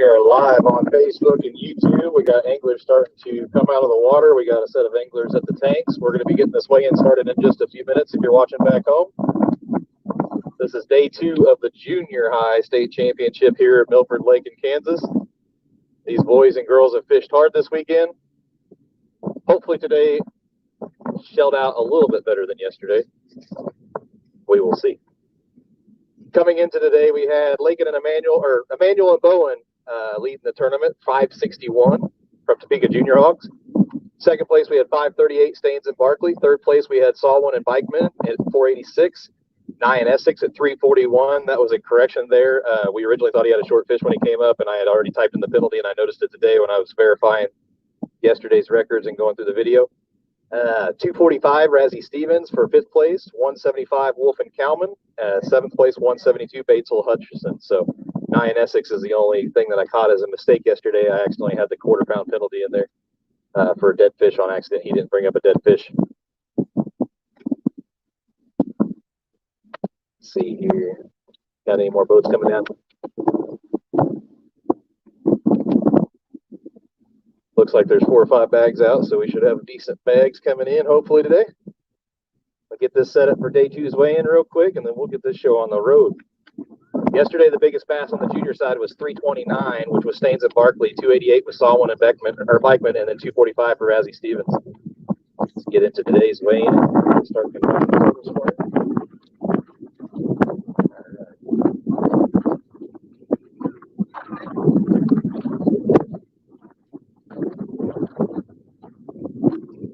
are live on Facebook and YouTube. We got anglers starting to come out of the water. We got a set of anglers at the tanks. We're going to be getting this weigh-in started in just a few minutes if you're watching back home. This is day 2 of the junior high state championship here at Milford Lake in Kansas. These boys and girls have fished hard this weekend. Hopefully today shelled out a little bit better than yesterday. We will see. Coming into today, we had Lincoln and Emmanuel and Bowen leading the tournament, 561 from Topeka Junior Hogs. Second place, we had 538 Staines and Barkley. Third place, we had Salwin and Bikeman at 486. Nye and Essex at 341. That was a correction there. We originally thought he had a short fish when he came up, and I had already typed in the penalty, and I noticed it today when I was verifying yesterday's records and going through the video. 245 Razzie Stevens for 5th place, 175 Wolf and Cowman, 7th place 172 Batesel Hutchison. So Nye and Essex is the only thing that I caught as a mistake yesterday. I accidentally had the quarter-pound penalty in there for a dead fish on accident. He didn't bring up a dead fish. Let's see here. Got any more boats coming down? Looks like there's 4 or 5 bags out, so we should have decent bags coming in hopefully today. I'll get this set up for day 2's weigh-in real quick, and then we'll get this show on the road. Yesterday, the biggest bass on the junior side was 329, which was Staines and Barkley. 288 was Salwin and Bikeman, and then 245 for Razzie Stevens. Let's get into today's weigh-in. Start converting the totals for it.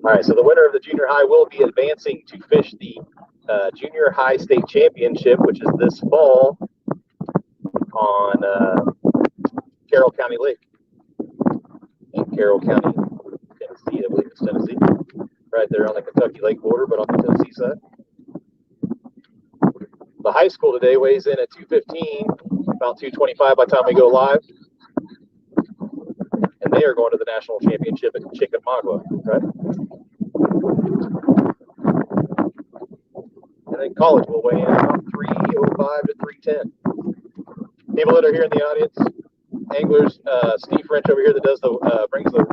All right, so the winner of the junior high will be advancing to fish the junior high state championship, which is this fall on Carroll County Lake in Carroll County, Tennessee. I believe it's Tennessee, right there on the Kentucky Lake border, but on the Tennessee side. The high school today weighs in at 215, about 225 by the time we go live. And they are going to the national championship at Chickamauga, right? And then college will weigh in about 305 to 310. People that are here in the audience, anglers, Steve French over here that does the brings the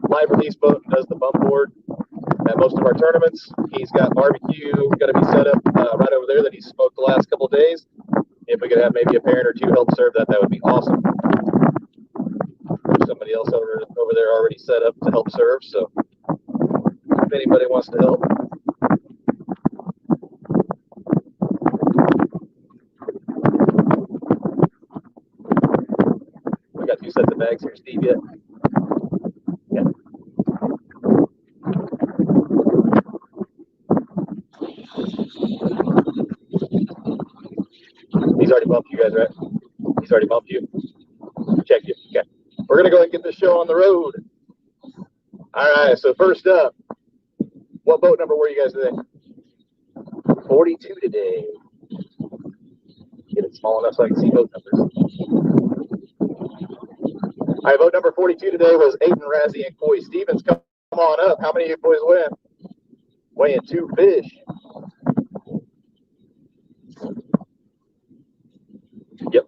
live release boat and does the bump board at most of our tournaments. He's got barbecue going to be set up right over there that he's smoked the last couple of days. If we could have maybe a parent or two help serve that, that would be awesome. There's somebody else over there already set up to help serve, so if anybody wants to help. We got 2 sets of bags here, Steve, yet? Yeah. He's already bumped you guys, right? He's already bumped you? Check you. Okay. We're going to go ahead and get this show on the road. All right, so first up, what boat number were you guys today? 42 today. Get it small enough so I can see boat numbers. All right, boat number 42 today was Aiden Razzie and Coy Stevens. Come on up. How many of you boys win? Weighing 2 fish. Yep.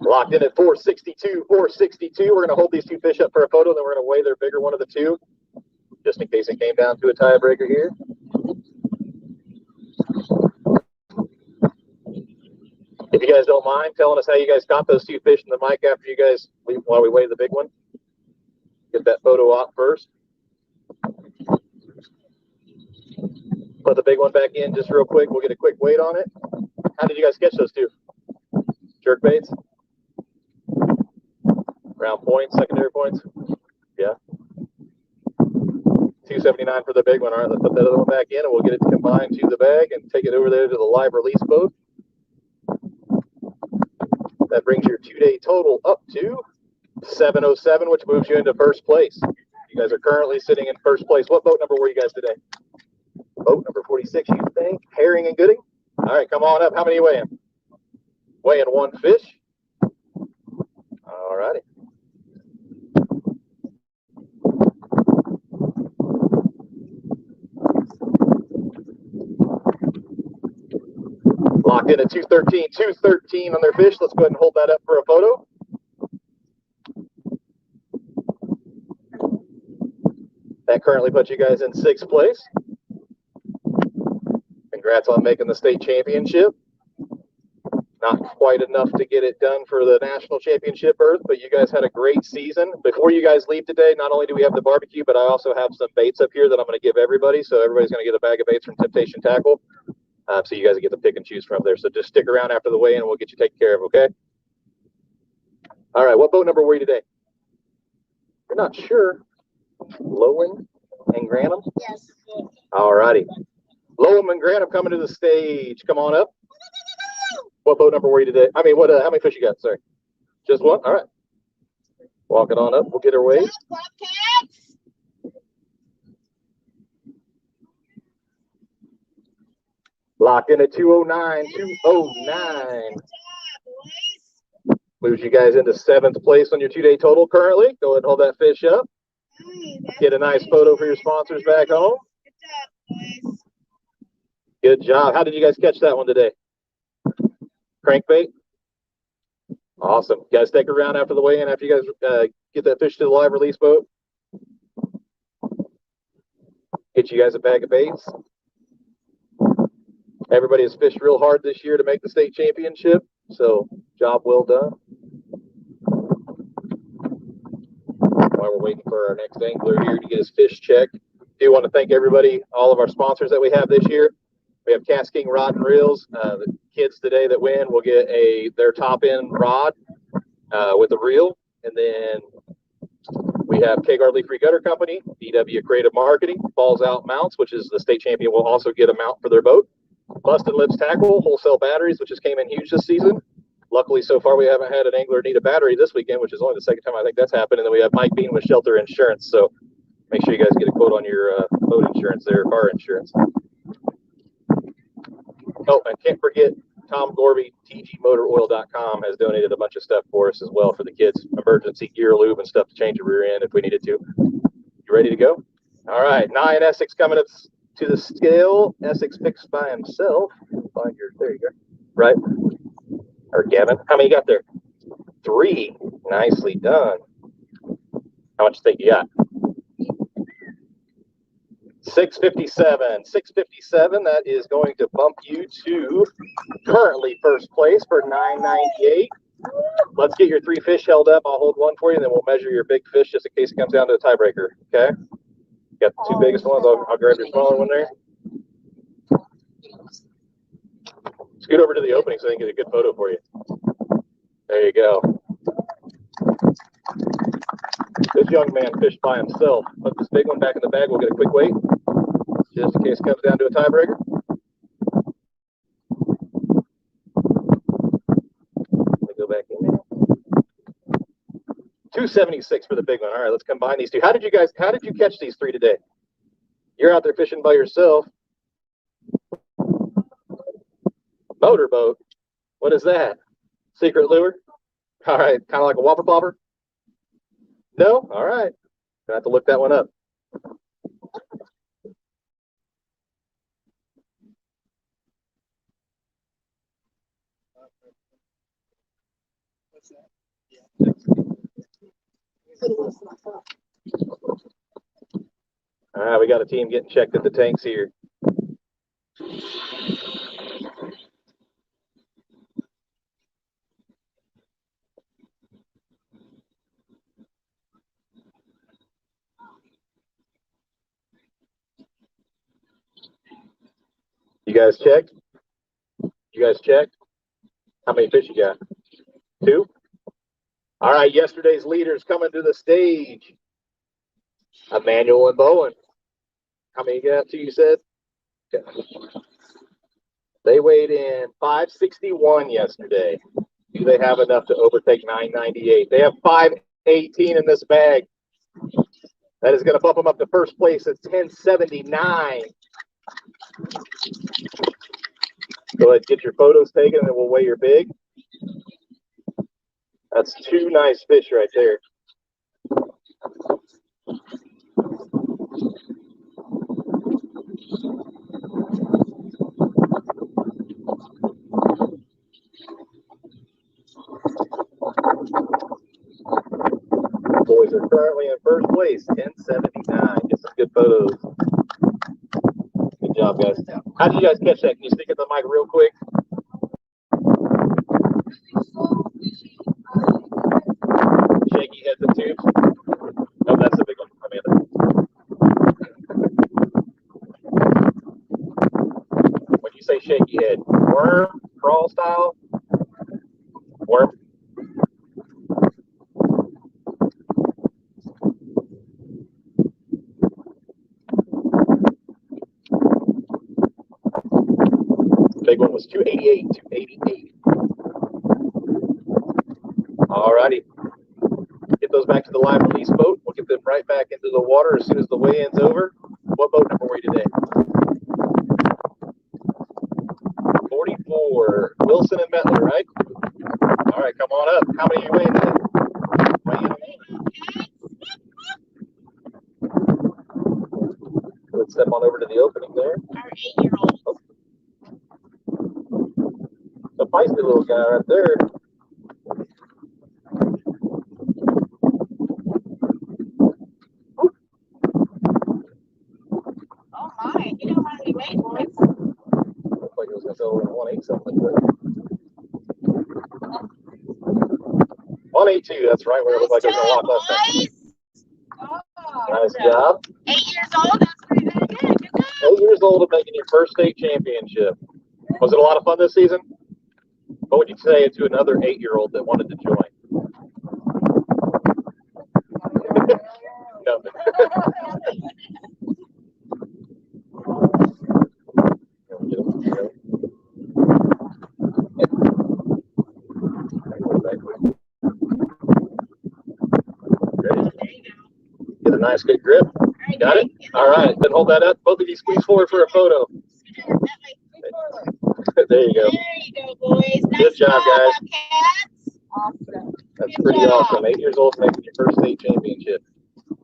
Locked in at 462, 462. We're going to hold these 2 fish up for a photo, then we're going to weigh their bigger one of the 2, just in case it came down to a tiebreaker here. If you guys don't mind telling us how you guys caught those 2 fish in the mic after you guys, while we weigh the big one. Get that photo op first. Put the big one back in just real quick. We'll get a quick weight on it. How did you guys catch those 2? Jerk baits? Round points, secondary points? Yeah. 279 for the big one. All right, let's put that other one back in and we'll get it combined to the bag and take it over there to the live release boat. That brings your 2-day total up to 707, which moves you into first place. You guys are currently sitting in first place. What boat number were you guys today? Boat number 46, you think? Herring and Gooding? All right, come on up. How many are you weighing? Weighing 1 fish. All righty. Locked in at 213. 213 on their fish. Let's go ahead and hold that up for a photo. That currently puts you guys in 6th place. Congrats on making the state championship. Not quite enough to get it done for the national championship berth, but you guys had a great season. Before you guys leave today, not only do we have the barbecue, but I also have some baits up here that I'm going to give everybody. So everybody's going to get a bag of baits from Temptation Tackle. So you guys get to pick and choose from there. So just stick around after the weigh-in and we'll get you taken care of, okay? All right, what boat number were you today? You're not sure. Lowen and Granum? Yes. All righty. Lowen and Granum coming to the stage. Come on up. What boat number were you today? I mean, what? How many fish you got? Sorry. Just one? All right. Walking on up. We'll get her weighed. Bobcats. Locked in at 209. 209. Moves you guys into 7th place on your 2-day total currently. Go ahead and hold that fish up. Get a nice photo for your sponsors back home. Good job. How did you guys catch that one today? Crankbait? Awesome. You guys stick around after the weigh-in after you guys get that fish to the live release boat. Get you guys a bag of baits. Everybody has fished real hard this year to make the state championship, so job well done. While we're waiting for our next angler here to get his fish checked, do want to thank everybody, all of our sponsors that we have this year. We have Cass King Rod and Reels. The kids today that win will get their top end rod with a reel, and then we have Kegard Leaf Free Gutter Company, DW Creative Marketing, Balls Out Mounts, which is the state champion, will also get a mount for their boat. Bustin' Lips Tackle, Wholesale Batteries, which just came in huge this season. Luckily, so far, we haven't had an angler need a battery this weekend, which is only the second time I think that's happened. And then we have Mike Bean with Shelter Insurance. So make sure you guys get a quote on your boat insurance there, car insurance. Oh, and can't forget Tom Gorby, tgmotoroil.com, has donated a bunch of stuff for us as well for the kids. Emergency gear lube and stuff to change a rear end if we needed to. You ready to go? All right, 9 Essex coming up to the scale. Essex picks by himself. Find your, there you go. Right. Or Gavin. How many you got there? 3. Nicely done. How much you think you got? 657. 657. That is going to bump you to currently 1st place for 998. Let's get your 3 fish held up. I'll hold one for you, and then we'll measure your big fish just in case it comes down to a tiebreaker. Okay? Got the 2 biggest ones. I'll grab your smaller one there. Scoot over to the opening so they can get a good photo for you. There you go. This young man fished by himself. Put this big one back in the bag. We'll get a quick weight, just in case it comes down to a tiebreaker. Let me go back in there. 276 for the big one. All right, let's combine these two. How did you catch these 3 today? You're out there fishing by yourself. Motorboat. What is that? Secret lure? All right, kind of like a whopper plopper? No? All right. Gonna have to look that one up. What's that? Yeah. All right, we got a team getting checked at the tanks here. You guys checked? You guys checked? How many fish you got? 2? All right, yesterday's leaders coming to the stage. Emmanuel and Bowen. How many you got? 2, you said? Okay. They weighed in 561 yesterday. Do they have enough to overtake 998? They have 518 in this bag. That is going to bump them up to 1st place at 1079. Go ahead, get your photos taken, and then we'll weigh your big. That's 2 nice fish right there. boys are currently in first place, 1079. Get some good photos. Good job, guys. How did you guys catch that? Can you speak at the mic real quick? Shaky heads and tubes. Oh, that's the big one, Amanda. When you say shaky head, worm, crawl style, worm. Big one was 288, 288. All righty. Get those back to the live release boat. We'll get them right back into the water as soon as the weigh-in's over. What boat number were you today? 44. Wilson and Metler, right? All right, come on up. How many are you weighing today? Let's step on over to the opening there. Our 8-year-old. Oh. The feisty little guy right there. Oh my, you don't want to be late, boys. Looks like it was going to sell 1.8 something. But 182, that's right where it looked like it was going to lock last time. Nice job. 8 years old, that's pretty good. Good. 8 years old and making your first state championship. Was it a lot of fun this season? What would you say to another 8-year-old that wanted to join? No. Ready? Get a nice good grip. Got it? All right. Then hold that up. Both of you squeeze forward for a photo. There you go. There you go, boys. Nice Good job, guys. Bobcats. Awesome. That's Good pretty job. awesome. 8 years old making your first state championship.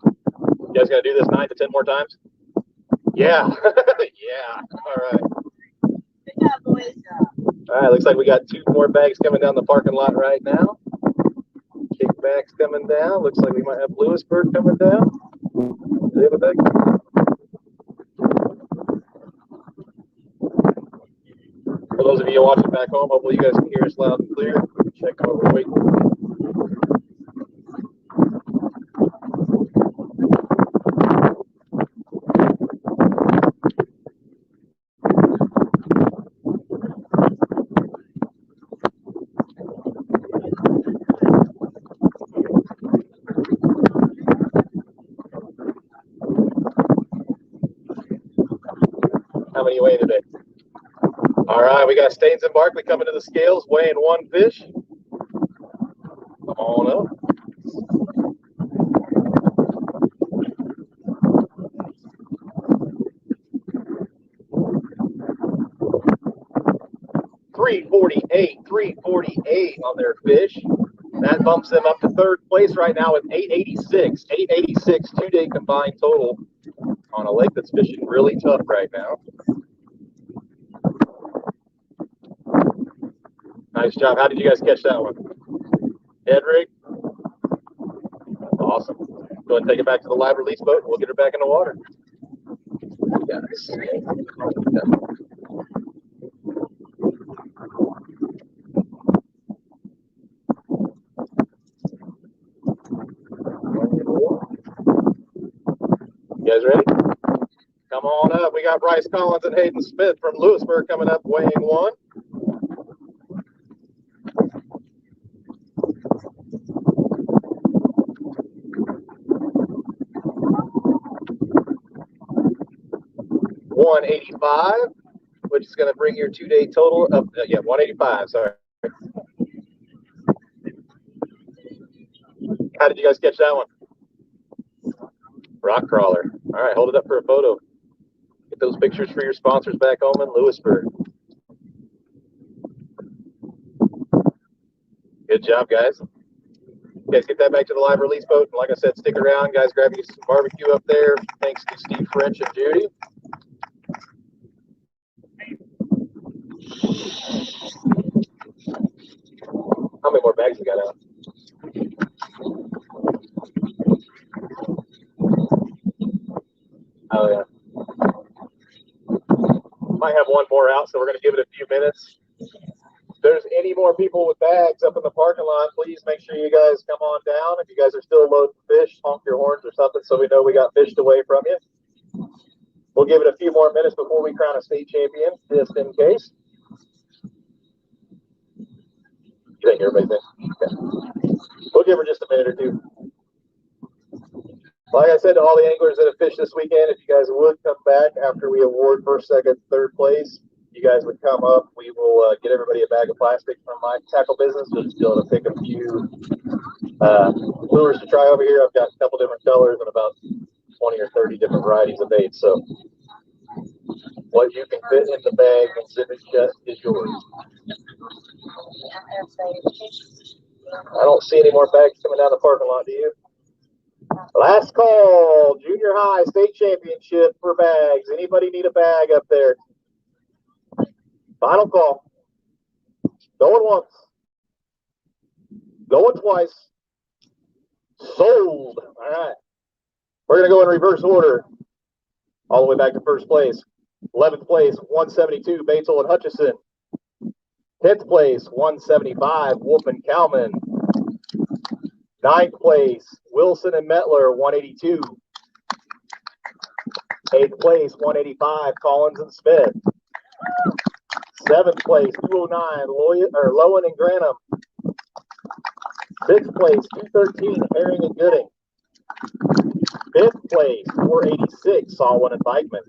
You guys gonna do this 9 to 10 more times? Yeah. Yeah. All right. Good job, boys. All right. Looks like we got 2 more bags coming down the parking lot right now. Kickbacks coming down. Looks like we might have Lewisburg coming down. Do they have a bag? For those of you watching back home, hopefully you guys can hear us loud and clear. Check while we're waiting. How many you weighing today? All right, we got Staines and Barkley coming to the scales, weighing 1 fish. Come on up. $348 on their fish. That bumps them up to 3rd place right now with 886. 886 2-day combined total on a lake that's fishing really tough right now. Nice job. How did you guys catch that one? Head rig? Awesome. Go ahead and take it back to the live release boat and we'll get her back in the water. Yes. You guys ready? Come on up. We got Bryce Collins and Hayden Smith from Lewisburg coming up, weighing 1. $185, which is going to bring your 2-day total up. 185. Sorry. How did you guys catch that one? Rock crawler. All right, hold it up for a photo. Get those pictures for your sponsors back home in Lewisburg. Good job, guys. You guys get that back to the live release boat. And like I said, stick around, guys. Grab you some barbecue up there. Thanks to Steve French and Judy. How many more bags you got out? Oh, yeah. Might have one more out, so we're going to give it a few minutes. If there's any more people with bags up in the parking lot, please make sure you guys come on down. If you guys are still loading fish, honk your horns or something so we know we got fished away from you. We'll give it a few more minutes before we crown a state champion, just in case. You think everybody's in? Okay. We'll give her just a minute or two. Like I said to all the anglers that have fished this weekend, if you guys would come back after we award first, second, third place, you guys would come up. We will get everybody a bag of plastic from my tackle business. We'll just be able to pick a few lures to try over here. I've got a couple different colors and about 20 or 30 different varieties of baits. So what you can fit in the bag and zip it shut is yours. I don't see any more bags coming down the parking lot, do you? Last call, junior high state championship for bags. Anybody need a bag up there? Final call. Going once. Going twice. Sold. All right. We're going to go in reverse order. All the way back to first place. 11th place, 172, Batesville and Hutchison. 10th place, 175, Wolf and Kalman. 9th place, Wilson and Metler, 182. 8th place, 185, Collins and Smith. 7th place, 209, Lowen and Granham. 6th place, 213, Herring and Gooding. 5th place, 486, Sawin and Bikeman.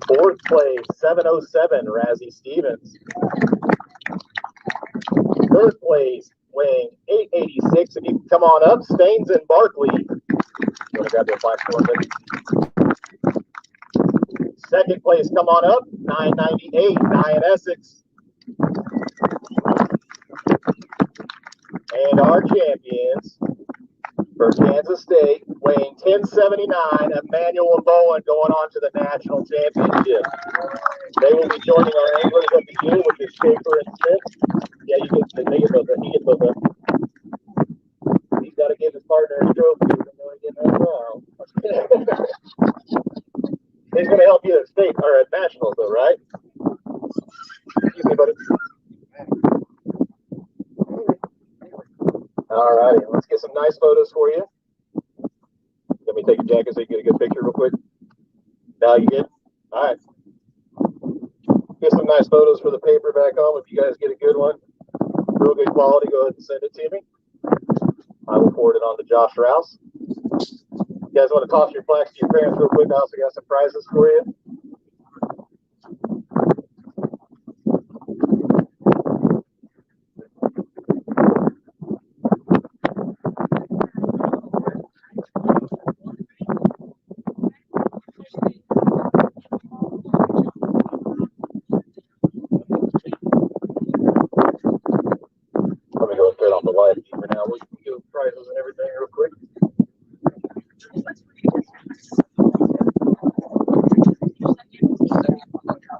4th place, 707, Razzie Stevens. 3rd place, weighing 886. If you can come on up, Staines and Barkley. You want to grab their platform? 2nd place, come on up, 998, Diane Essex. And our champions for Kansas State, weighing 1079, Emmanuel and Bowen going on to the national championship. They will be joining our anglers of the year, which is Schaefer and Smith. Yeah, you get the he gets both up. He's got to give his partner a trophy. He's going to help you at state or at nationals, though, right? Excuse me, buddy. All righty, let's get some nice photos for you. Let me take your jacket so you get a good picture real quick. Now you good? All right. Get some nice photos for the paper back home. If you guys get a good one, real good quality, go ahead and send it to me. I will forward it on to Josh Rouse. You guys want to toss your plaques to your parents real quick? I also got some prizes for you. Let me go and turn on the light for now. We can do prizes and everything real quick.